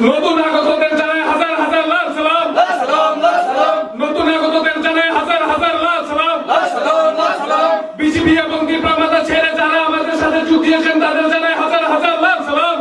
নতুন আগতদের জানাই হাজার হাজার লাল সালাম। নতুন আগতদের জানাই হাজার হাজার লাল সালাম। বিজেপি এবং দীপ্রামাতা ছেড়ে যারা আমাদের সাথে যুক্ত হয়েছেন তাদের জানাই হাজার হাজার লাল সালাম।